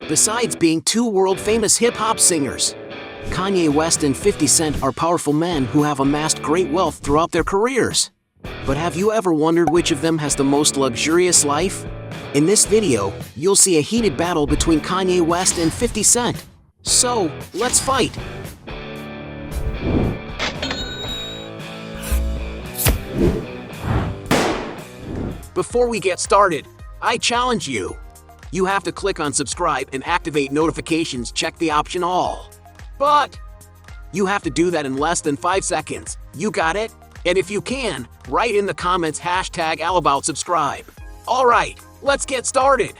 Besides being two world-famous hip-hop singers, Kanye West and 50 Cent are powerful men who have amassed great wealth throughout their careers. But have you ever wondered which of them has the most luxurious life? In this video, you'll see a heated battle between Kanye West and 50 Cent. So, let's fight! Before we get started, I challenge you. You have to click on subscribe and activate notifications, check the option all. But you have to do that in less than 5 seconds. You got it? And if you can, write in the comments #allaboutSubscribe. Alright, let's get started.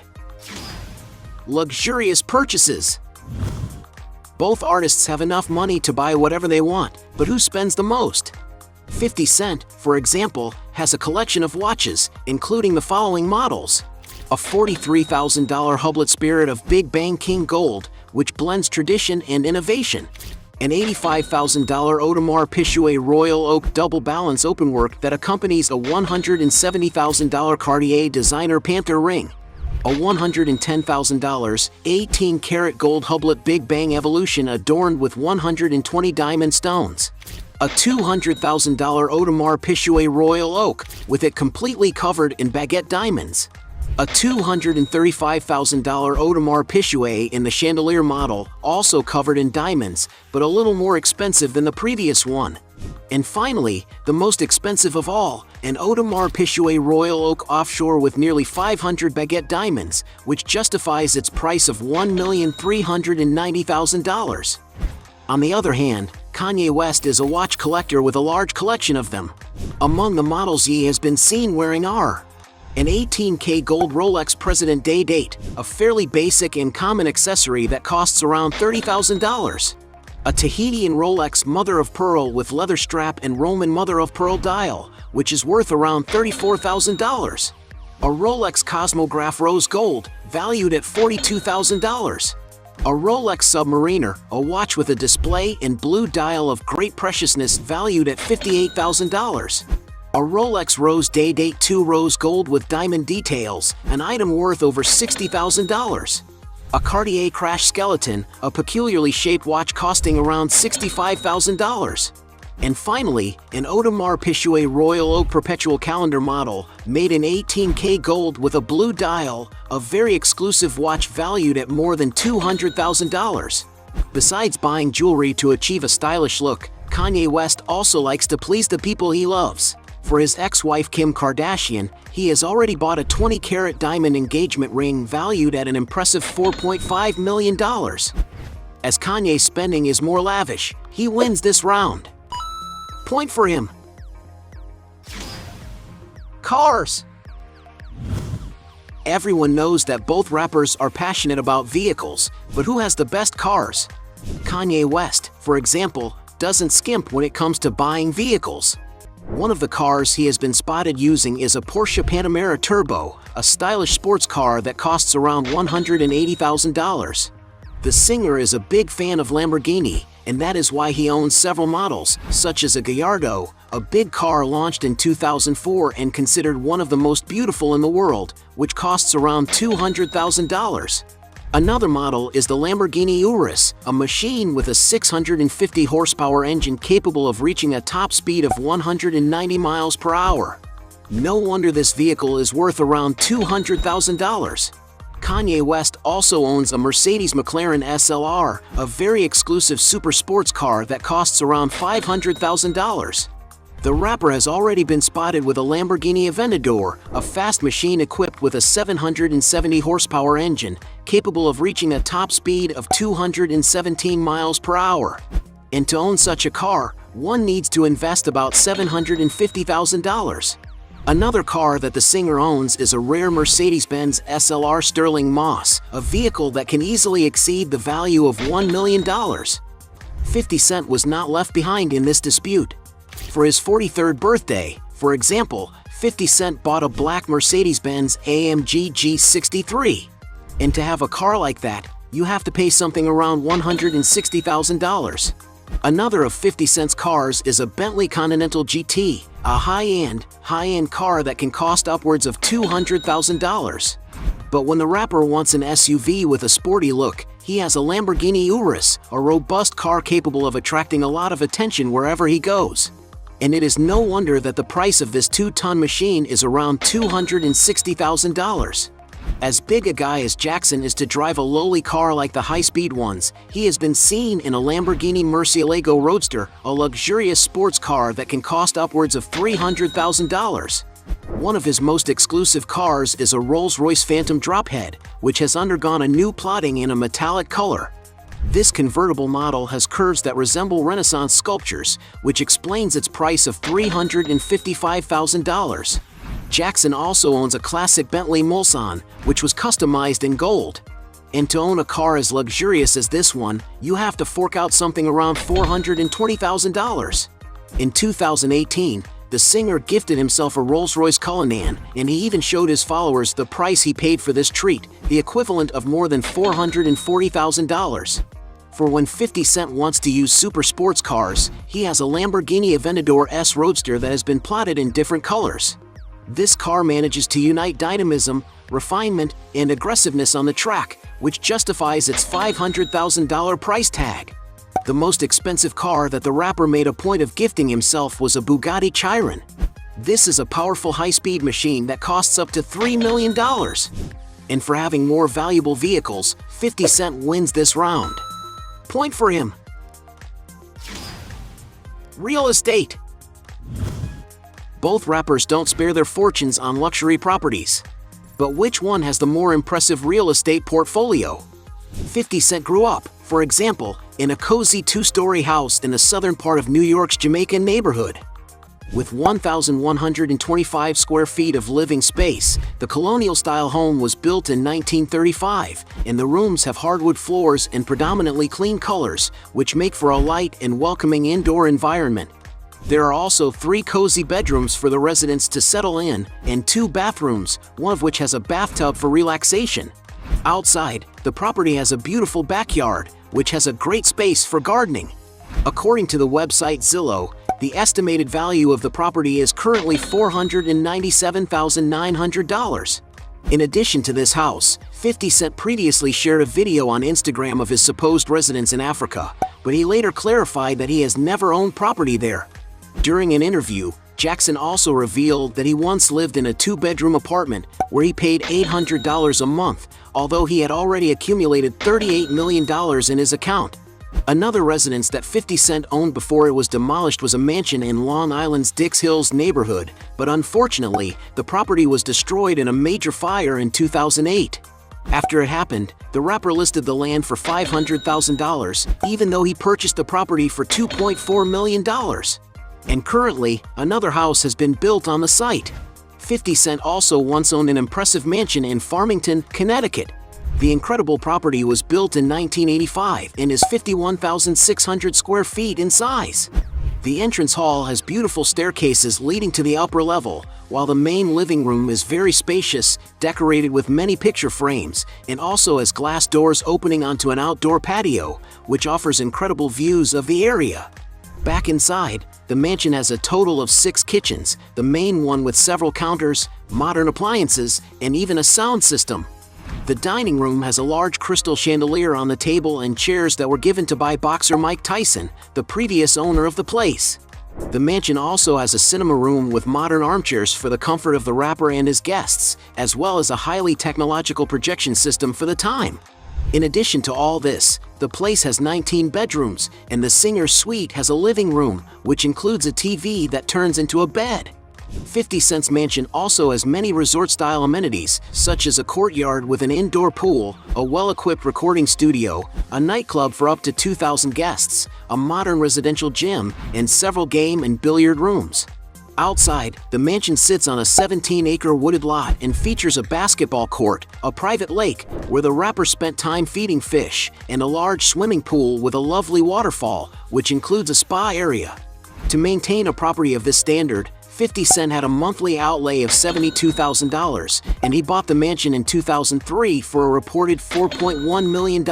Luxurious purchases. Both artists have enough money to buy whatever they want, but who spends the most? 50 Cent, for example, has a collection of watches, including the following models. A $43,000 Hublot Spirit of Big Bang King Gold, which blends tradition and innovation. An $85,000 Audemars Piguet Royal Oak Double Balance Openwork that accompanies a $170,000 Cartier Designer Panther ring. A $110,000 18-karat gold Hublot Big Bang Evolution adorned with 120 diamond stones. A $200,000 Audemars Piguet Royal Oak, with it completely covered in baguette diamonds. A $235,000 Audemars Piguet in the chandelier model, also covered in diamonds, but a little more expensive than the previous one. And finally, the most expensive of all, an Audemars Piguet Royal Oak offshore with nearly 500 baguette diamonds, which justifies its price of $1,390,000. On the other hand, Kanye West is a watch collector with a large collection of them. Among the models he has been seen wearing are an 18K gold Rolex President Day date, a fairly basic and common accessory that costs around $30,000. A Tahitian Rolex Mother of Pearl with leather strap and Roman Mother of Pearl dial, which is worth around $34,000. A Rolex Cosmograph Rose Gold, valued at $42,000. A Rolex Submariner, a watch with a display and blue dial of great preciousness valued at $58,000. A Rolex Rose Day Date 2 Rose Gold with diamond details, an item worth over $60,000. A Cartier Crash Skeleton, a peculiarly shaped watch costing around $65,000. And finally, an Audemars Piguet Royal Oak Perpetual Calendar model, made in 18K gold with a blue dial, a very exclusive watch valued at more than $200,000. Besides buying jewelry to achieve a stylish look, Kanye West also likes to please the people he loves. For his ex-wife Kim Kardashian, he has already bought a 20-karat diamond engagement ring valued at an impressive $4.5 million. As Kanye's spending is more lavish, he wins this round. Point for him. Cars. Everyone knows that both rappers are passionate about vehicles, but who has the best cars? Kanye West, for example, doesn't skimp when it comes to buying vehicles. One of the cars he has been spotted using is a Porsche Panamera Turbo, a stylish sports car that costs around $180,000. The singer is a big fan of Lamborghini, and that is why he owns several models, such as a Gallardo, a big car launched in 2004 and considered one of the most beautiful in the world, which costs around $200,000. Another model is the Lamborghini Urus, a machine with a 650 horsepower engine capable of reaching a top speed of 190 miles per hour. No wonder this vehicle is worth around $200,000. Kanye West also owns a Mercedes McLaren SLR, a very exclusive super sports car that costs around $500,000. The rapper has already been spotted with a Lamborghini Aventador, a fast machine equipped with a 770 horsepower engine, capable of reaching a top speed of 217 miles per hour. And to own such a car, one needs to invest about $750,000. Another car that the singer owns is a rare Mercedes-Benz SLR Sterling Moss, a vehicle that can easily exceed the value of $1 million. 50 Cent was not left behind in this dispute. For his 43rd birthday, for example, 50 Cent bought a black Mercedes-Benz AMG G63. And to have a car like that, you have to pay something around $160,000. Another of 50 Cent's cars is a Bentley Continental GT, a high-end car that can cost upwards of $200,000. But when the rapper wants an SUV with a sporty look, he has a Lamborghini Urus, a robust car capable of attracting a lot of attention wherever he goes. And it is no wonder that the price of this 2-ton machine is around $260,000. As big a guy as Jackson is to drive a lowly car like the high-speed ones, he has been seen in a Lamborghini Murcielago Roadster, a luxurious sports car that can cost upwards of $300,000. One of his most exclusive cars is a Rolls-Royce Phantom Drophead, which has undergone a new plotting in a metallic color. This convertible model has curves that resemble Renaissance sculptures, which explains its price of $355,000. Jackson also owns a classic Bentley Mulsanne, which was customized in gold. And to own a car as luxurious as this one, you have to fork out something around $420,000. In 2018, the singer gifted himself a Rolls-Royce Cullinan, and he even showed his followers the price he paid for this treat, the equivalent of more than $440,000. For when 50 Cent wants to use super sports cars, he has a Lamborghini Aventador S Roadster that has been plotted in different colors. This car manages to unite dynamism, refinement, and aggressiveness on the track, which justifies its $500,000 price tag. The most expensive car that the rapper made a point of gifting himself was a Bugatti Chiron. This is a powerful high-speed machine that costs up to $3 million. And for having more valuable vehicles, 50 Cent wins this round. Point for him. Real estate. Both rappers don't spare their fortunes on luxury properties. But which one has the more impressive real estate portfolio? 50 Cent grew up, for example, in a cozy 2-story house in the southern part of New York's Jamaican neighborhood. With 1,125 square feet of living space, the colonial-style home was built in 1935, and the rooms have hardwood floors and predominantly clean colors, which make for a light and welcoming indoor environment. There are also 3 cozy bedrooms for the residents to settle in, and 2 bathrooms, one of which has a bathtub for relaxation. Outside, the property has a beautiful backyard, which has a great space for gardening. According to the website Zillow, the estimated value of the property is currently $497,900. In addition to this house, 50 Cent previously shared a video on Instagram of his supposed residence in Africa, but he later clarified that he has never owned property there. During an interview, Jackson also revealed that he once lived in a 2-bedroom apartment where he paid $800 a month, although he had already accumulated $38 million in his account. Another residence that 50 Cent owned before it was demolished was a mansion in Long Island's Dix Hills neighborhood, but unfortunately, the property was destroyed in a major fire in 2008. After it happened, the rapper listed the land for $500,000, even though he purchased the property for $2.4 million. And currently, another house has been built on the site. 50 Cent also once owned an impressive mansion in Farmington, Connecticut. The incredible property was built in 1985 and is 51,600 square feet in size. The entrance hall has beautiful staircases leading to the upper level, while the main living room is very spacious, decorated with many picture frames, and also has glass doors opening onto an outdoor patio, which offers incredible views of the area. Back inside, the mansion has a total of 6 kitchens, the main one with several counters, modern appliances, and even a sound system. The dining room has a large crystal chandelier on the table and chairs that were given to by boxer Mike Tyson, the previous owner of the place. The mansion also has a cinema room with modern armchairs for the comfort of the rapper and his guests, as well as a highly technological projection system for the time. In addition to all this, the place has 19 bedrooms, and the singer's suite has a living room, which includes a TV that turns into a bed. 50 Cent's mansion also has many resort-style amenities, such as a courtyard with an indoor pool, a well-equipped recording studio, a nightclub for up to 2,000 guests, a modern residential gym, and several game and billiard rooms. Outside, the mansion sits on a 17-acre wooded lot and features a basketball court, a private lake where the rapper spent time feeding fish, and a large swimming pool with a lovely waterfall, which includes a spa area. To maintain a property of this standard, 50 Cent had a monthly outlay of $72,000, and he bought the mansion in 2003 for a reported $4.1 million,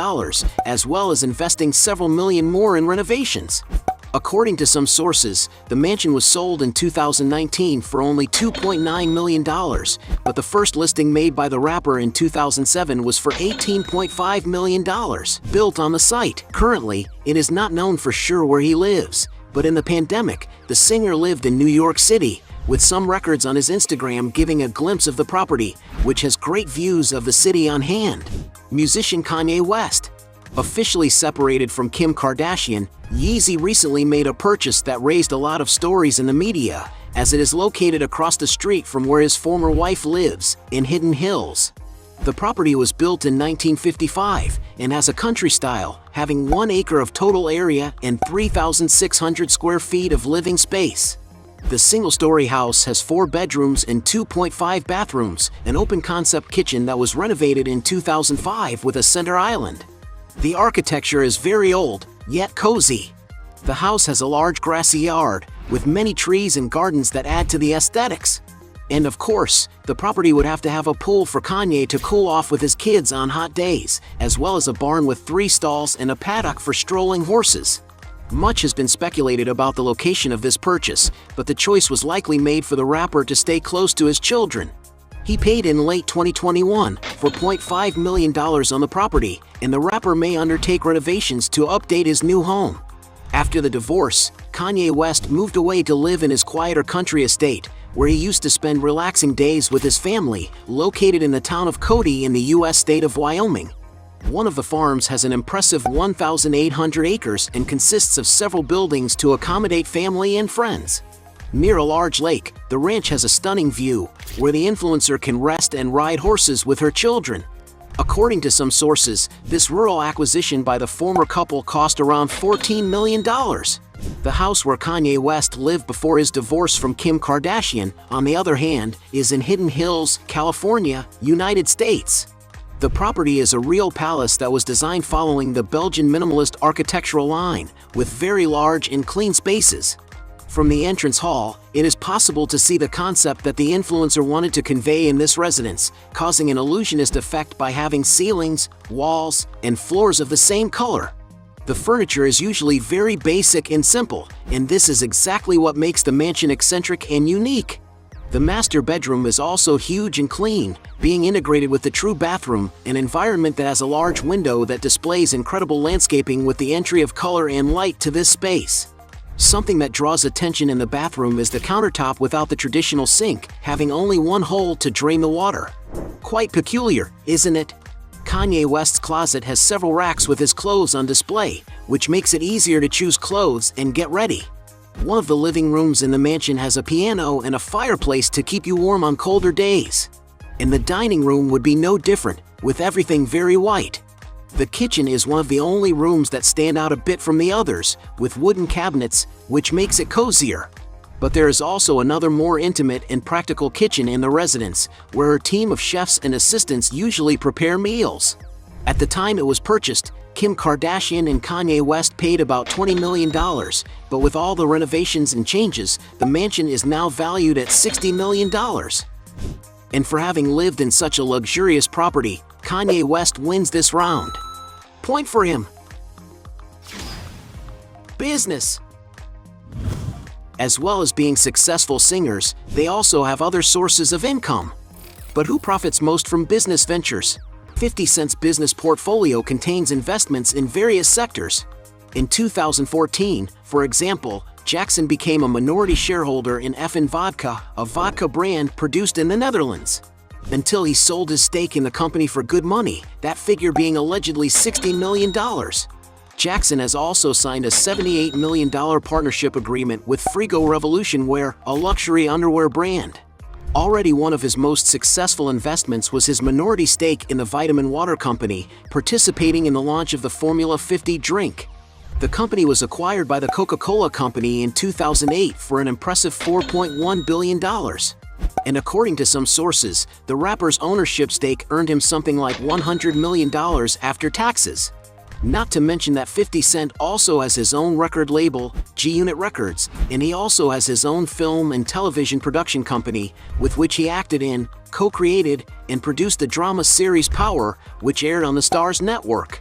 as well as investing several million more in renovations. According to some sources, the mansion was sold in 2019 for only $2.9 million, but the first listing made by the rapper in 2007 was for $18.5 million, built on the site. Currently, it is not known for sure where he lives, but in the pandemic, the singer lived in New York City, with some records on his Instagram giving a glimpse of the property, which has great views of the city on hand. Musician Kanye West. Officially separated from Kim Kardashian, Yeezy recently made a purchase that raised a lot of stories in the media, as it is located across the street from where his former wife lives, in Hidden Hills. The property was built in 1955 and has a country style, having 1 acre of total area and 3,600 square feet of living space. The single-story house has 4 bedrooms and 2.5 bathrooms, an open-concept kitchen that was renovated in 2005 with a center island. The architecture is very old, yet cozy. The house has a large grassy yard, with many trees and gardens that add to the aesthetics. And of course, the property would have to have a pool for Kanye to cool off with his kids on hot days, as well as a barn with 3 stalls and a paddock for strolling horses. Much has been speculated about the location of this purchase, but the choice was likely made for the rapper to stay close to his children. He paid in late 2021 for $0.5 million on the property, and the rapper may undertake renovations to update his new home. After the divorce, Kanye West moved away to live in his quieter country estate, where he used to spend relaxing days with his family, located in the town of Cody in the U.S. state of Wyoming. One of the farms has an impressive 1,800 acres and consists of several buildings to accommodate family and friends. Near a large lake, the ranch has a stunning view, where the influencer can rest and ride horses with her children. According to some sources, this rural acquisition by the former couple cost around $14 million. The house where Kanye West lived before his divorce from Kim Kardashian, on the other hand, is in Hidden Hills, California, United States. The property is a real palace that was designed following the Belgian minimalist architectural line, with very large and clean spaces. From the entrance hall, it is possible to see the concept that the influencer wanted to convey in this residence, causing an illusionist effect by having ceilings, walls, and floors of the same color. The furniture is usually very basic and simple, and this is exactly what makes the mansion eccentric and unique. The master bedroom is also huge and clean, being integrated with the true bathroom, an environment that has a large window that displays incredible landscaping with the entry of color and light to this space. Something that draws attention in the bathroom is the countertop without the traditional sink, having only one hole to drain the water. Quite peculiar, isn't it? Kanye West's closet has several racks with his clothes on display, which makes it easier to choose clothes and get ready. One of the living rooms in the mansion has a piano and a fireplace to keep you warm on colder days. And the dining room would be no different, with everything very white. The kitchen is one of the only rooms that stand out a bit from the others, with wooden cabinets, which makes it cozier. But there is also another more intimate and practical kitchen in the residence, where a team of chefs and assistants usually prepare meals. At the time it was purchased, Kim Kardashian and Kanye West paid about $20 million, but with all the renovations and changes, the mansion is now valued at $60 million. And for having lived in such a luxurious property, Kanye West wins this round. Point for him. Business. As well as being successful singers, they also have other sources of income. But who profits most from business ventures? 50 Cent's business portfolio contains investments in various sectors. In 2014, for example, Jackson became a minority shareholder in Effin Vodka, a vodka brand produced in the Netherlands. Until he sold his stake in the company for good money, that figure being allegedly $60 million. Jackson has also signed a $78 million partnership agreement with Frigo Revolution Wear, a luxury underwear brand. Already one of his most successful investments was his minority stake in the Vitamin Water Company, participating in the launch of the Formula 50 drink. The company was acquired by the Coca-Cola Company in 2008 for an impressive $4.1 billion. And according to some sources, the rapper's ownership stake earned him something like $100 million after taxes. Not to mention that 50 Cent also has his own record label, G-Unit Records, and he also has his own film and television production company, with which he acted in, co-created, and produced the drama series Power, which aired on the Starz network.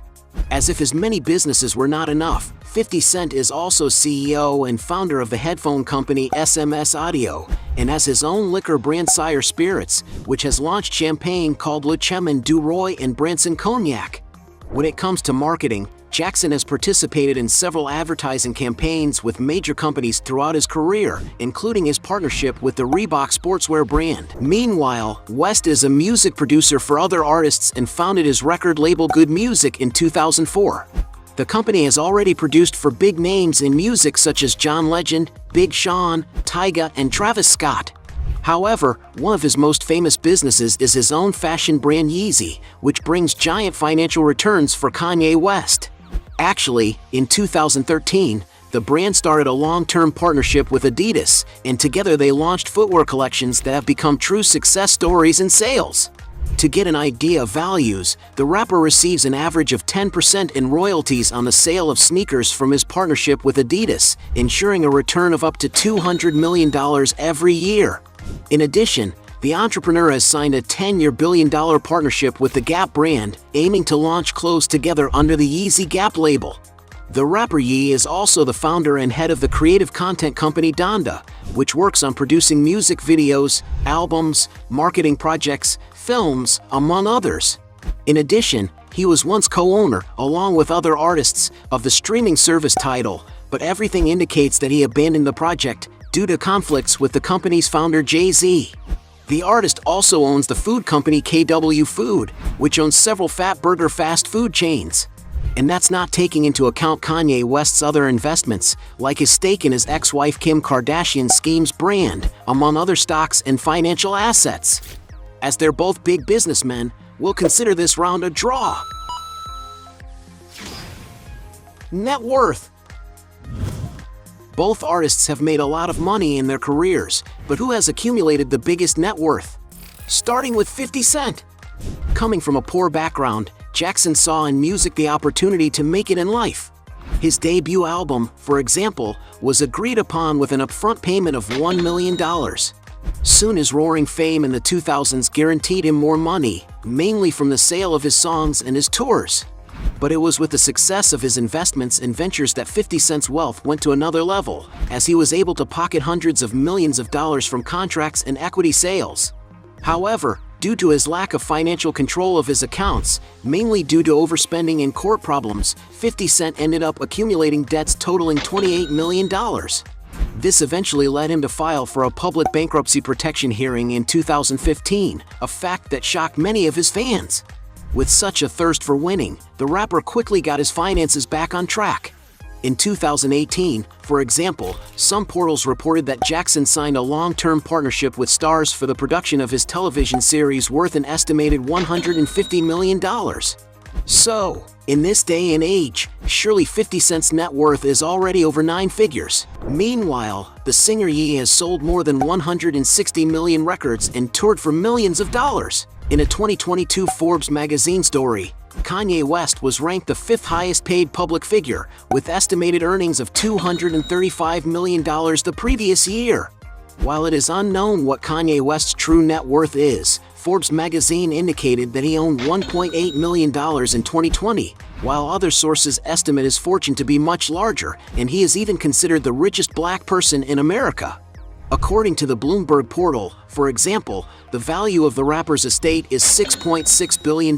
As if his many businesses were not enough, 50 Cent is also CEO and founder of the headphone company SMS Audio, and has his own liquor brand Sire Spirits, which has launched champagne called Le Chemin du Roi and Branson Cognac. When it comes to marketing, Jackson has participated in several advertising campaigns with major companies throughout his career, including his partnership with the Reebok sportswear brand. Meanwhile, West is a music producer for other artists and founded his record label Good Music in 2004. The company has already produced for big names in music such as John Legend, Big Sean, Tyga, and Travis Scott. However, one of his most famous businesses is his own fashion brand Yeezy, which brings giant financial returns for Kanye West. Actually, in 2013, the brand started a long-term partnership with Adidas, and together they launched footwear collections that have become true success stories in sales. To get an idea of values, the rapper receives an average of 10% in royalties on the sale of sneakers from his partnership with Adidas, ensuring a return of up to $200 million every year. In addition, the entrepreneur has signed a 10-year billion-dollar partnership with the Gap brand, aiming to launch clothes together under the Yeezy Gap label. The rapper Ye is also the founder and head of the creative content company Donda, which works on producing music videos, albums, marketing projects, films, among others. In addition, he was once co-owner, along with other artists, of the streaming service Tidal, but everything indicates that he abandoned the project due to conflicts with the company's founder Jay-Z. The artist also owns the food company KW Food, which owns several Fatburger fast food chains. And that's not taking into account Kanye West's other investments, like his stake in his ex-wife Kim Kardashian's Schemes brand, among other stocks and financial assets. As they're both big businessmen, we'll consider this round a draw. Net worth. Both artists have made a lot of money in their careers, but who has accumulated the biggest net worth? Starting with 50 Cent. Coming from a poor background, Jackson saw in music the opportunity to make it in life. His debut album, for example, was agreed upon with an upfront payment of $1 million. Soon his roaring fame in the 2000s guaranteed him more money, mainly from the sale of his songs and his tours. But it was with the success of his investments and ventures that 50 Cent's wealth went to another level, as he was able to pocket hundreds of millions of dollars from contracts and equity sales. However, due to his lack of financial control of his accounts, mainly due to overspending and court problems, 50 Cent ended up accumulating debts totaling $28 million. This eventually led him to file for a public bankruptcy protection hearing in 2015, a fact that shocked many of his fans. With such a thirst for winning, the rapper quickly got his finances back on track. In 2018, for example, some portals reported that Jackson signed a long-term partnership with Starz for the production of his television series worth an estimated $150 million. So, in this day and age, surely 50 Cent's net worth is already over 9 figures. Meanwhile, the singer Ye has sold more than 160 million records and toured for millions of dollars. In a 2022 Forbes magazine story, Kanye West was ranked the 5th highest paid public figure, with estimated earnings of $235 million the previous year. While it is unknown what Kanye West's true net worth is, Forbes magazine indicated that he owned $1.8 million in 2020, while other sources estimate his fortune to be much larger, and he is even considered the richest black person in America. According to the Bloomberg portal, for example, the value of the rapper's estate is $6.6 billion,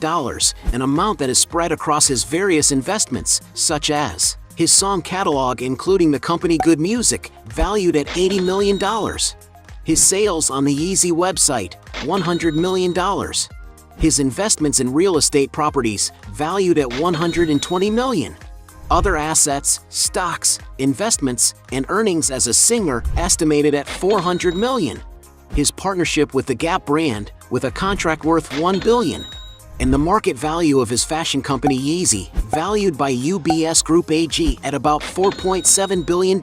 an amount that is spread across his various investments, such as his song catalog including the company Good Music, valued at $80 million. His sales on the Yeezy website, $100 million. His investments in real estate properties, valued at $120 million. Other assets, stocks, investments, and earnings as a singer estimated at $400 million. His partnership with the Gap brand, with a contract worth $1 billion. And the market value of his fashion company Yeezy, valued by UBS Group AG at about $4.7 billion.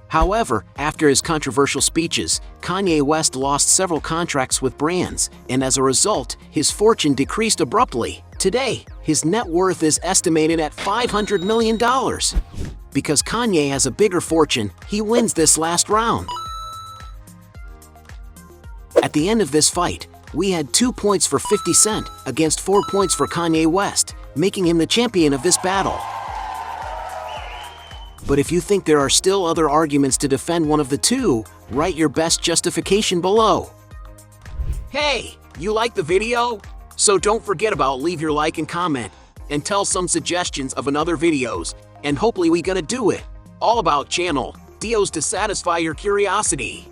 However, after his controversial speeches, Kanye West lost several contracts with brands, and as a result, his fortune decreased abruptly. Today, his net worth is estimated at $500 million. Because Kanye has a bigger fortune, he wins this last round. At the end of this fight, we had 2 points for 50 Cent against 4 points for Kanye West, making him the champion of this battle. But if you think there are still other arguments to defend one of the two, write your best justification below. Hey, you like the video? So don't forget about leave your like and comment, and tell some suggestions of another videos, and hopefully we gonna do it. All about channel, Dios to satisfy your curiosity.